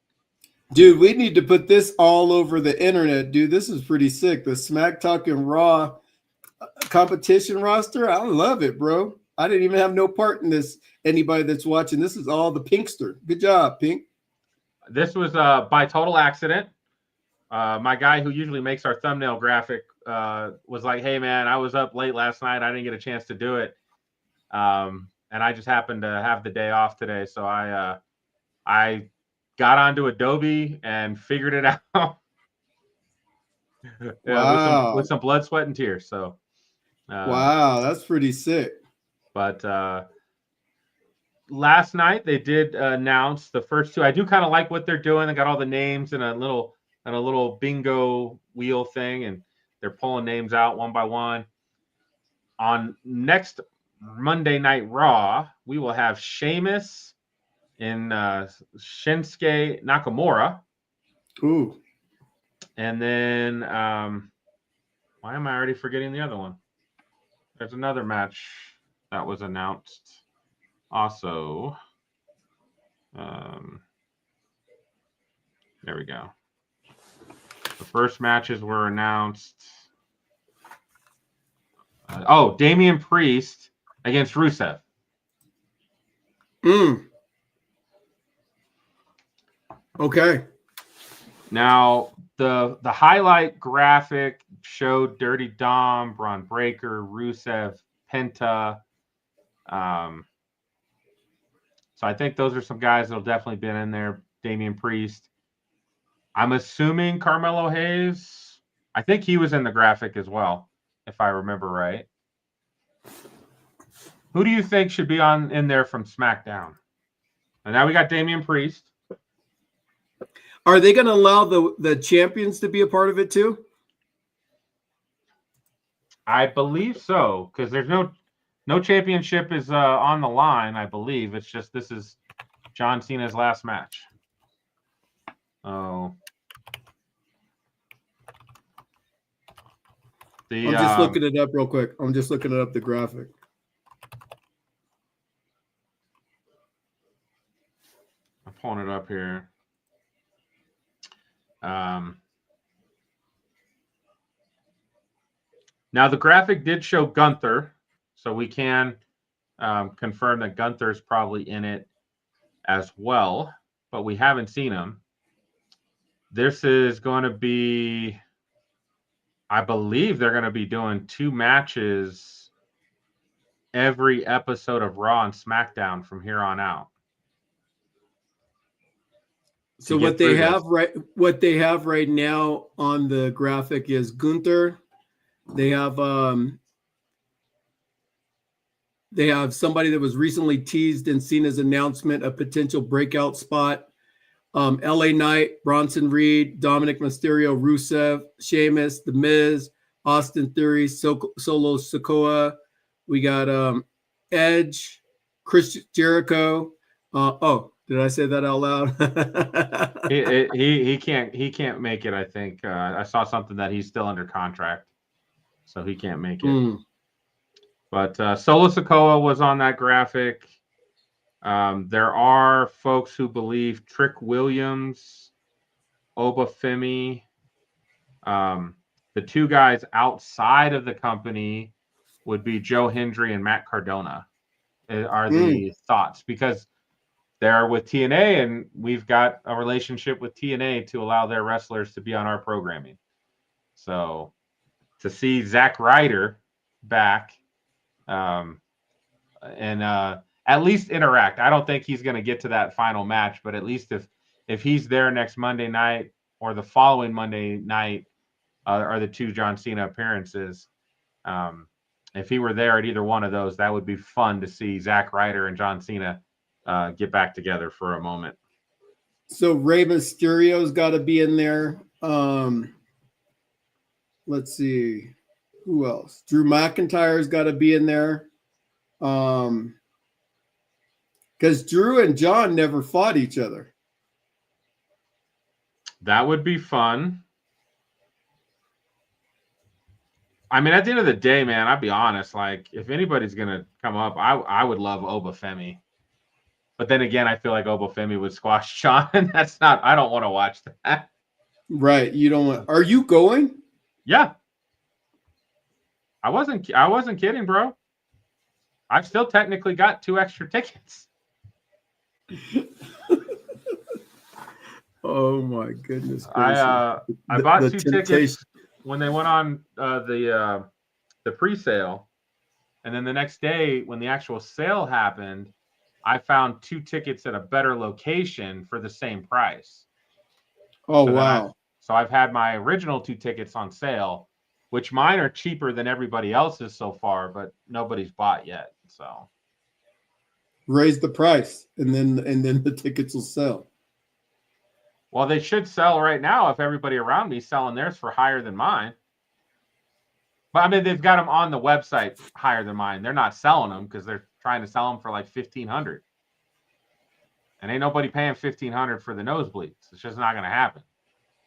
Dude, we need to put this all over the internet, dude. This is pretty sick. The Smack Talk and Raw competition roster. I love it, bro. I didn't even have no part in this. Anybody that's watching, this is all the Pinkster. Good job, Pink. This was by total accident. My guy who usually makes our thumbnail graphic was like, "Hey, man, I was up late last night. I didn't get a chance to do it. And I just happened to have the day off today. So I got onto Adobe and figured it out." Wow. with some blood, sweat, and tears. So wow, that's pretty sick. But last night they did announce the first two. I do kind of like what they're doing. They got all the names in a little bingo wheel thing, and they're pulling names out one by one. On next Monday Night Raw, we will have Sheamus and Shinsuke Nakamura. Ooh. And then why am I already forgetting the other one? There's another match that was announced also. There we go. The first matches were announced. Damian Priest against Rusev. Okay. Now, the highlight graphic showed Dirty Dom, Braun Breaker, Rusev, Penta. So I think those are some guys that'll definitely been in there. Damian Priest. I'm assuming Carmelo Hayes. I think he was in the graphic as well, if I remember right. Who do you think should be in there from SmackDown? And now we got Damian Priest. Are they going to allow the champions to be a part of it too? I believe so, because there's no championship is on the line. I believe it's just this is John Cena's last match. Oh, I'm just looking it up real quick. I'm just looking it up the graphic. I'm pulling it up here. Now the graphic did show Gunther, so we can confirm that Gunther is probably in it as well, but we haven't seen him. This is going to be, I believe they're going to be doing 2 matches every episode of Raw and SmackDown from here on out. So what they have right now on the graphic is Gunther. They have somebody that was recently teased in Cena's announcement, a potential breakout spot. LA Knight, Bronson Reed, Dominic Mysterio, Rusev, Sheamus, The Miz, Austin Theory, Solo Sikoa. We got Edge, Chris Jericho. Did I say that out loud? he can't make it. I think I saw something that he's still under contract, so he can't make it. But Solo Sikoa was on that graphic. There are folks who believe Trick Williams, Obafemi, the 2 guys outside of the company would be Joe Hendry and Matt Cardona are the thoughts, because they're with TNA and we've got a relationship with TNA to allow their wrestlers to be on our programming. So to see Zack Ryder back and at least interact. I don't think he's going to get to that final match, but at least if he's there next Monday night or the following Monday night are the 2 John Cena appearances. If he were there at either one of those, that would be fun to see Zack Ryder and John Cena get back together for a moment. So Rey Mysterio's got to be in there. Let's see. Who else? Drew McIntyre's got to be in there. Because Drew and John never fought each other. That would be fun. I mean, at the end of the day, man, I'll be honest. Like, if anybody's going to come up, I would love Obafemi. But then again, I feel like Obafemi would squash John. That's not, I don't want to watch that. Right. You don't want, are you going? Yeah. I wasn't kidding, bro. I've still technically got 2 extra tickets. Oh my goodness gracious. I bought 2 tickets when they went on the pre-sale, and then the next day when the actual sale happened, I found 2 tickets at a better location for the same price. Oh, so wow. So I've had my original 2 tickets on sale, which mine are cheaper than everybody else's so far, but nobody's bought yet. So raise the price and then the tickets will sell. Well, they should sell right now if everybody around me is selling theirs for higher than mine. But I mean, they've got them on the website higher than mine. They're not selling them because they're trying to sell them for like $1,500. And ain't nobody paying $1,500 for the nosebleeds. It's just not going to happen.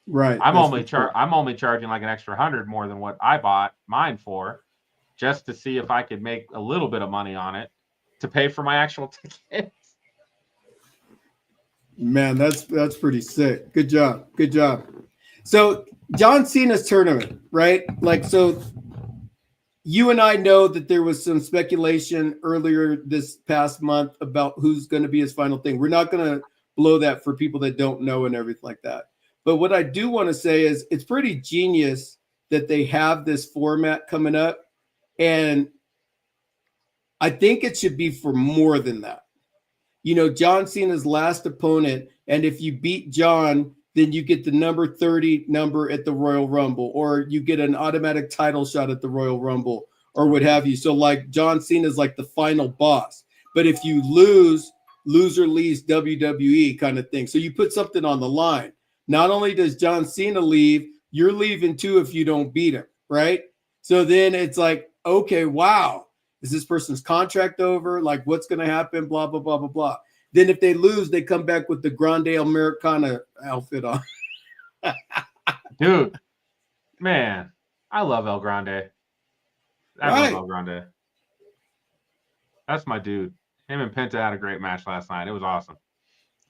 Right. I'm only charging like an extra $100 more than what I bought mine for, just to see if I could make a little bit of money on it to pay for my actual tickets. Man, that's pretty sick. Good job. Good job. So John Cena's tournament, right? Like, so you and I know that there was some speculation earlier this past month about who's going to be his final thing. We're not going to blow that for people that don't know and everything like that. But what I do want to say is it's pretty genius that they have this format coming up. And I think it should be for more than that. You know, John Cena's last opponent, and if you beat John, then you get the number 30 number at the Royal Rumble, or you get an automatic title shot at the Royal Rumble, or what have you. So like John Cena is like the final boss. But if you lose, loser leaves WWE kind of thing. So you put something on the line. Not only does John Cena leave, you're leaving too if you don't beat him, right? So then it's like, okay, wow. Is this person's contract over? Like, what's going to happen? Blah, blah, blah, blah, blah. Then if they lose, they come back with the Grande Americana outfit on. Dude, man, I love El Grande. Love El Grande. That's my dude. Him and Penta had a great match last night. It was awesome.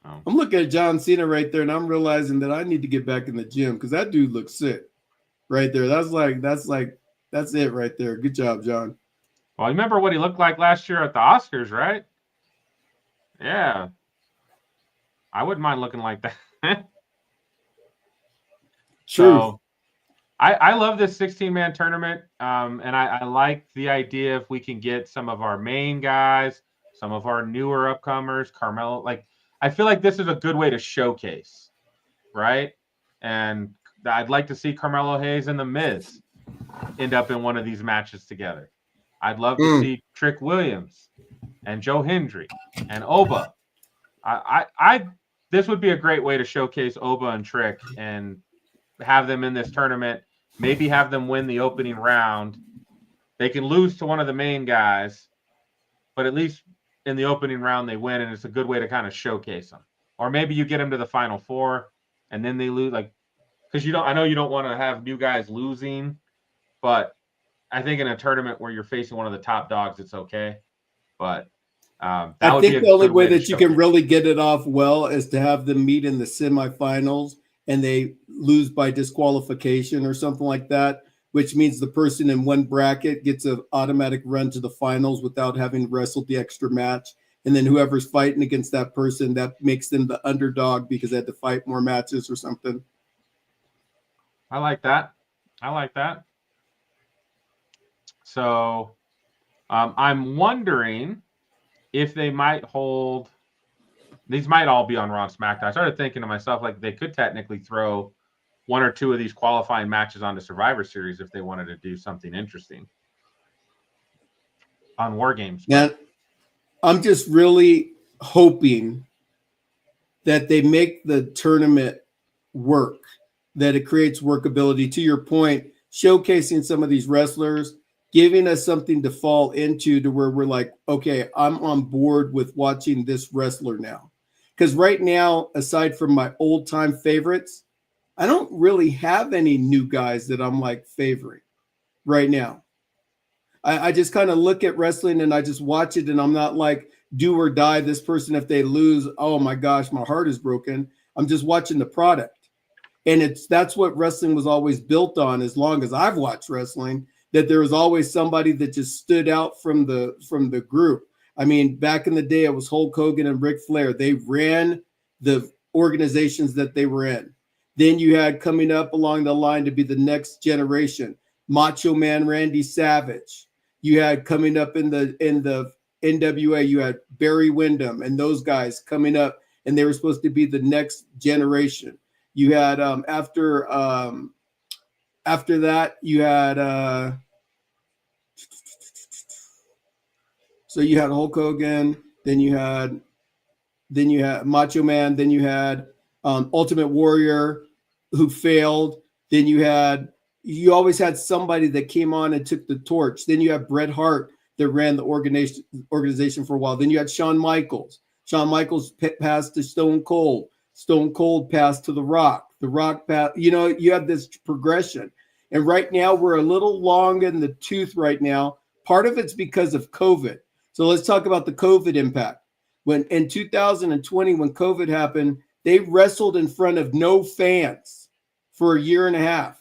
I'm looking at John Cena right there, and I'm realizing that I need to get back in the gym because that dude looks sick right there. That's it right there. Good job, John. Well, you remember what he looked like last year at the Oscars, right? Yeah. I wouldn't mind looking like that. True. So, I love this 16-man tournament, and I like the idea if we can get some of our main guys, some of our newer upcomers, Carmelo. Like, I feel like this is a good way to showcase, right? And I'd like to see Carmelo Hayes and The Miz end up in one of these matches together. I'd love to see Trick Williams and Joe Hendry and Oba. This would be a great way to showcase Oba and Trick and have them in this tournament. Maybe have them win the opening round. They can lose to one of the main guys, but at least in the opening round they win, and it's a good way to kind of showcase them. Or maybe you get them to the Final Four and then they lose, like, because I know you don't want to have new guys losing, but I think in a tournament where you're facing one of the top dogs, it's okay. But I think the only way that you can really get it off well is to have them meet in the semifinals and they lose by disqualification or something like that, which means the person in one bracket gets an automatic run to the finals without having wrestled the extra match. And then whoever's fighting against that person, that makes them the underdog because they had to fight more matches or something. I like that. So I'm wondering if they might hold – these might all be on Raw and SmackDown. I started thinking to myself, like, they could technically throw one or two of these qualifying matches onto Survivor Series if they wanted to do something interesting on War Games. Yeah, I'm just really hoping that they make the tournament work, that it creates workability. To your point, showcasing some of these wrestlers, giving us something to fall into to where we're like, okay, I'm on board with watching this wrestler now. Because right now, aside from my old-time favorites, I don't really have any new guys that I'm like favoring right now. I just kind of look at wrestling and I just watch it, and I'm not like do or die this person. If they lose, oh my gosh, my heart is broken. I'm just watching the product. And that's what wrestling was always built on as long as I've watched wrestling, that there was always somebody that just stood out from the group. I mean, back in the day, it was Hulk Hogan and Ric Flair. They ran the organizations that they were in. Then you had coming up along the line to be the next generation, Macho Man Randy Savage. You had coming up in the NWA, you had Barry Windham and those guys coming up, and they were supposed to be the next generation. You had after that, you had so you had Hulk Hogan, then you had Macho Man, then you had Ultimate Warrior who failed. Then you always had somebody that came on and took the torch. Then you had Bret Hart that ran the organization for a while. Then you had Shawn Michaels. Shawn Michaels passed to Stone Cold. Stone Cold passed to The Rock. The Rock passed. You have this progression. And right now we're a little long in the tooth right now. Part of it's because of COVID. So let's talk about the COVID impact. When in 2020, when COVID happened, they wrestled in front of no fans for a year and a half.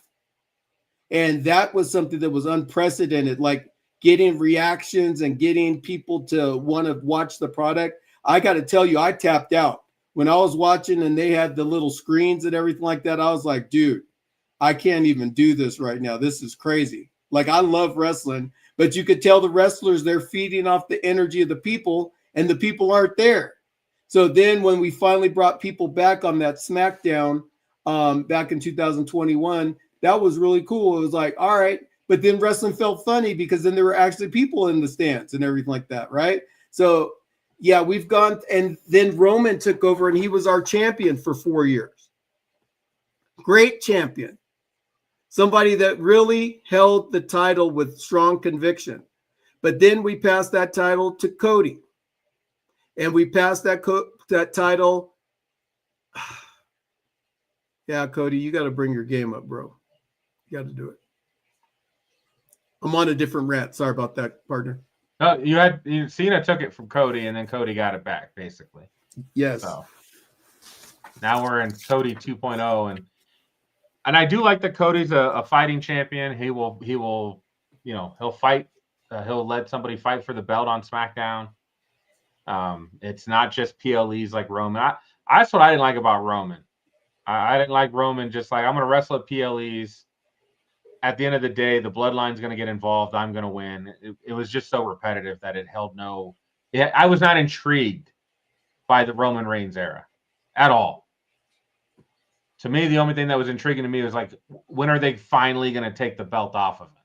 And that was something that was unprecedented, like getting reactions and getting people to want to watch the product. I got to tell you, I tapped out. When I was watching and they had the little screens and everything like that, I was like, dude, I can't even do this right now. This is crazy. Like, I love wrestling, but you could tell the wrestlers, they're feeding off the energy of the people, and the people aren't there. So then when we finally brought people back on that SmackDown back in 2021, that was really cool. It was like, all right. But then wrestling felt funny because then there were actually people in the stands and everything like that, right? So, yeah, we've gone, and then Roman took over, and he was our champion for 4 years. Great champion. Somebody that really held the title with strong conviction. But then we passed that title to Cody. And we passed that title. Yeah, Cody, you got to bring your game up, bro. You got to do it. I'm on a different rant. Sorry about that, partner. Cena took it from Cody, and then Cody got it back, basically. Yes. So now we're in Cody 2.0, and I do like that Cody's a fighting champion. He will, he'll fight. He'll let somebody fight for the belt on SmackDown. It's not just PLEs like Roman. That's what I didn't like about Roman. I didn't like Roman just like, I'm going to wrestle at PLEs. At the end of the day, the bloodline's going to get involved. I'm going to win. It was just so repetitive that it held no. I was not intrigued by the Roman Reigns era at all. To me, the only thing that was intriguing to me was like, when are they finally going to take the belt off of him?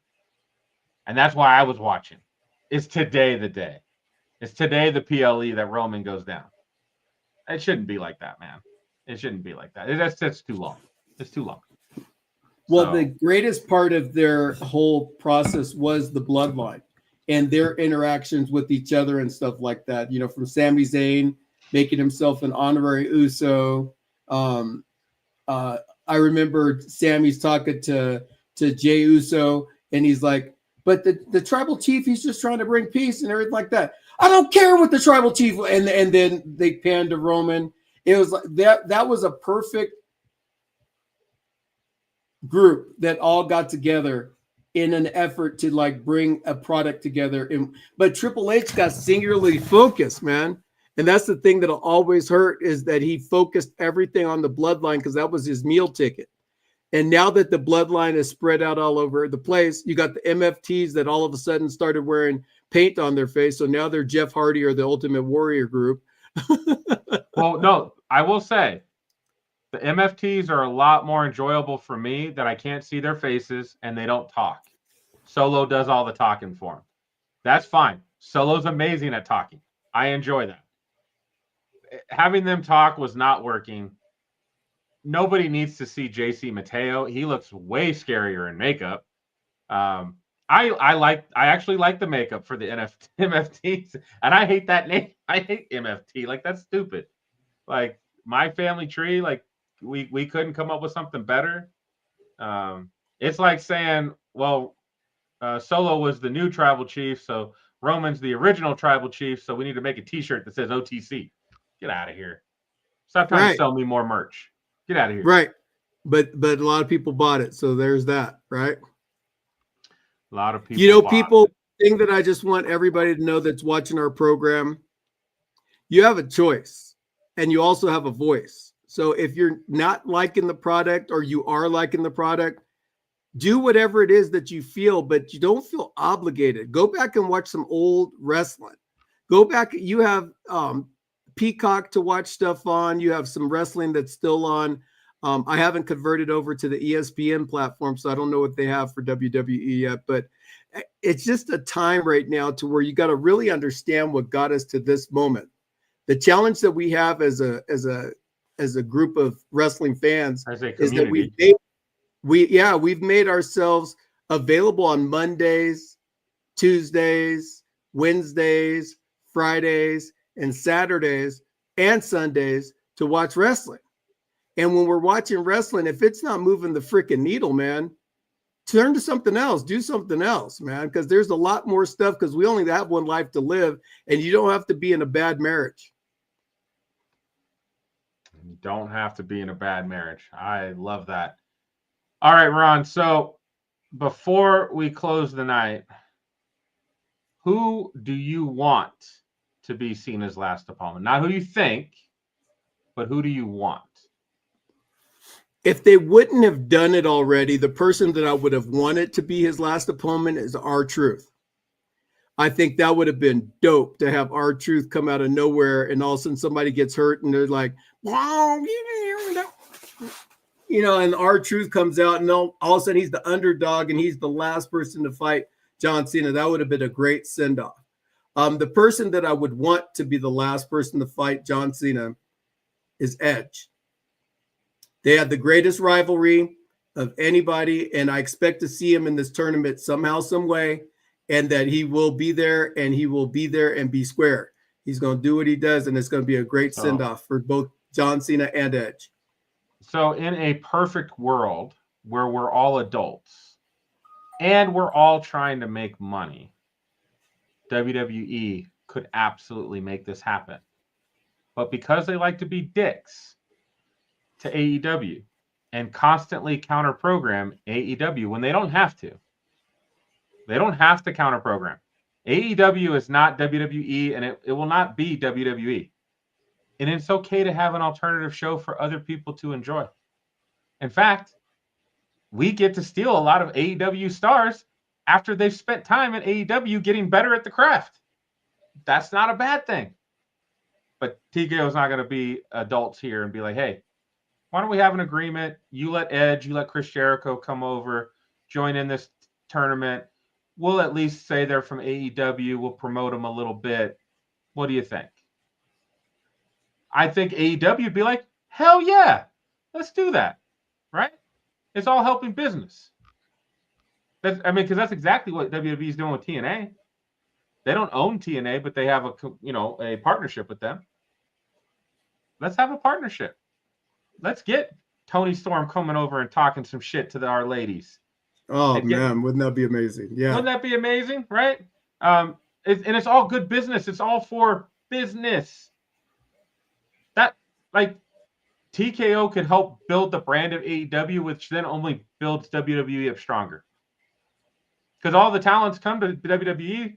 And that's why I was watching. Is today the day? Is today the PLE that Roman goes down? It shouldn't be like that, man. It shouldn't be like that. That's too long. It's too long. Well, the greatest part of their whole process was the bloodline and their interactions with each other and stuff like that. You know, from Sami Zayn making himself an honorary Uso. I remember Sammy's talking to Jey Uso, and he's like, but the tribal chief, he's just trying to bring peace and everything like that. I don't care what the tribal chief, and then they panned to Roman. It was like that was a perfect group that all got together in an effort to like bring a product together. But Triple H got singularly focused, man. And that's the thing that'll always hurt, is that he focused everything on the bloodline because that was his meal ticket. And now that the bloodline is spread out all over the place, you got the MFTs that all of a sudden started wearing paint on their face. So now they're Jeff Hardy or the Ultimate Warrior group. Well, no, I will say the MFTs are a lot more enjoyable for me that I can't see their faces and they don't talk. Solo does all the talking for him. That's fine. Solo's amazing at talking. I enjoy that. Having them talk was not working. Nobody needs to see JC Mateo. He looks way scarier in makeup. I actually like the makeup for the MFTs, and I hate that name. I hate MFT. Like, that's stupid. Like, my family tree, like we couldn't come up with something better. It's like saying, well, Solo was the new tribal chief, so Roman's the original tribal chief, so we need to make a T-shirt that says OTC. Get out of here. Stop trying to sell me more merch. Get out of here. Right. But a lot of people bought it. So there's that, right? A lot of people. Thing that I just want everybody to know that's watching our program, you have a choice and you also have a voice. So if you're not liking the product or you are liking the product, do whatever it is that you feel, but you don't feel obligated. Go back and watch some old wrestling. Go back. You have Peacock to watch stuff on. You have some wrestling that's still on. I haven't converted over to the ESPN platform, so I don't know what they have for WWE yet, but it's just a time right now to where you got to really understand what got us to this moment. The challenge that we have as a group of wrestling fans is that we've made ourselves available on Mondays, Tuesdays, Wednesdays, Fridays, and Saturdays and Sundays to watch wrestling. And when we're watching wrestling, if it's not moving the freaking needle, man, turn to something else. Do something else, man, because there's a lot more stuff, because we only have one life to live, and you don't have to be in a bad marriage. You don't have to be in a bad marriage. I love that. All right, Ron. So before we close the night, who do you want to be Cena's last opponent? Not who you think, but who do you want? If they wouldn't have done it already, the person that I would have wanted to be his last opponent is R-Truth. I think that would have been dope to have R-Truth come out of nowhere and all of a sudden somebody gets hurt and they're like, wow, you know, and R-Truth comes out and all of a sudden he's the underdog and he's the last person to fight John Cena. That would have been a great send-off. The person that I would want to be the last person to fight John Cena is Edge. They had the greatest rivalry of anybody, and I expect to see him in this tournament somehow, some way, and that he will be there, and he will be there and be square. He's going to do what he does, and it's going to be a great send-off for both John Cena and Edge. So in a perfect world where we're all adults and we're all trying to make money, WWE could absolutely make this happen. But because they like to be dicks to AEW and constantly counter program AEW when they don't have to. They don't have to counter program. AEW is not WWE and it will not be WWE. And it's okay to have an alternative show for other people to enjoy. In fact, we get to steal a lot of AEW stars after they've spent time at AEW getting better at the craft. That's not a bad thing. But TKO is not going to be adults here and be like, hey, why don't we have an agreement? You let Edge, you let Chris Jericho come over, join in this tournament. We'll at least say they're from AEW. We'll promote them a little bit. What do you think? I think AEW would be like, hell yeah, let's do that, right? It's all helping business. Because that's exactly what WWE is doing with TNA. They don't own TNA, but they have a partnership with them. Let's have a partnership. Let's get Tony Storm coming over and talking some shit to our ladies. Oh, man, wouldn't that be amazing? Yeah. Wouldn't that be amazing, right? It's all good business. It's all for business. That, like, TKO could help build the brand of AEW, which then only builds WWE up stronger. Because all the talents come to WWE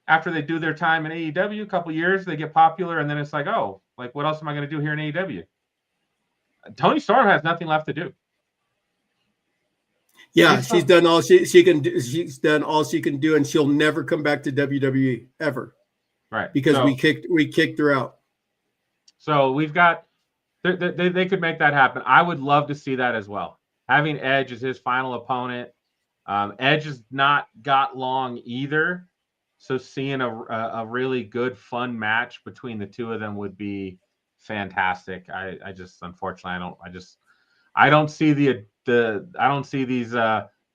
after they do their time in AEW, a couple years, they get popular, and then it's like, oh, like, what else am I going to do here in AEW? Tony Storm has nothing left to do. Yeah, she's done all she can do. She's done all she can do, and she'll never come back to WWE ever. Right. Because we kicked her out. So we've got they could make that happen. I would love to see that as well. Having Edge as his final opponent. Edge has not got long either. So seeing a really good, fun match between the two of them would be fantastic. I just, unfortunately, I don't see I don't see these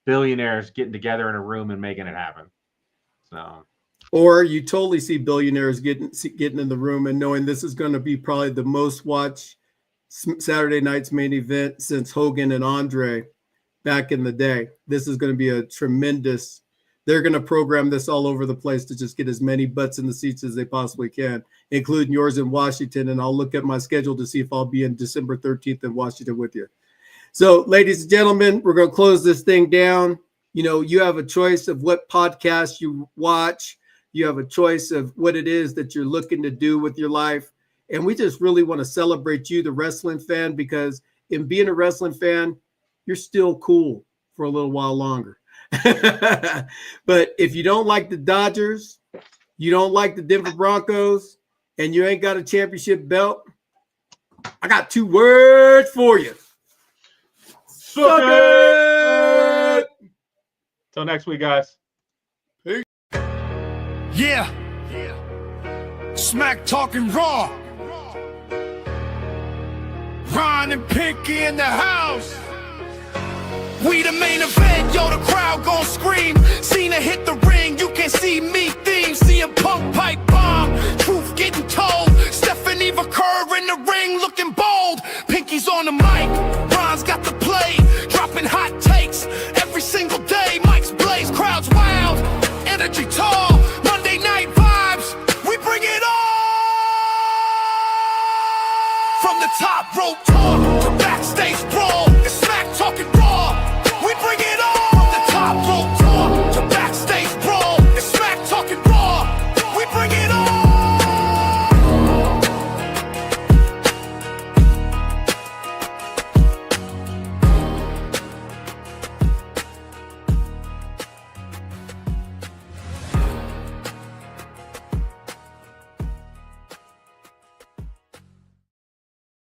billionaires getting together in a room and making it happen. So, or you totally see billionaires getting in the room and knowing this is going to be probably the most watched Saturday night's main event since Hogan and Andre back in the day. This is going to be a tremendous. They're going to program this all over the place to just get as many butts in the seats as they possibly can, including yours in Washington. And I'll look at my schedule to see if I'll be in December 13th in Washington with you. So, ladies and gentlemen, we're going to close this thing down. You know, you have a choice of what podcast you watch. You have a choice of what it is that you're looking to do with your life. And we just really want to celebrate you, the wrestling fan, because in being a wrestling fan, you're still cool for a little while longer. But if you don't like the Dodgers, you don't like the Denver Broncos, and you ain't got a championship belt, I got two words for you. Suck it! Till next week, guys. Peace. Yeah. Smack talking Raw. Ron and Pinky in the house. We the main event, yo, the crowd gon' scream. Cena hit the ring, you can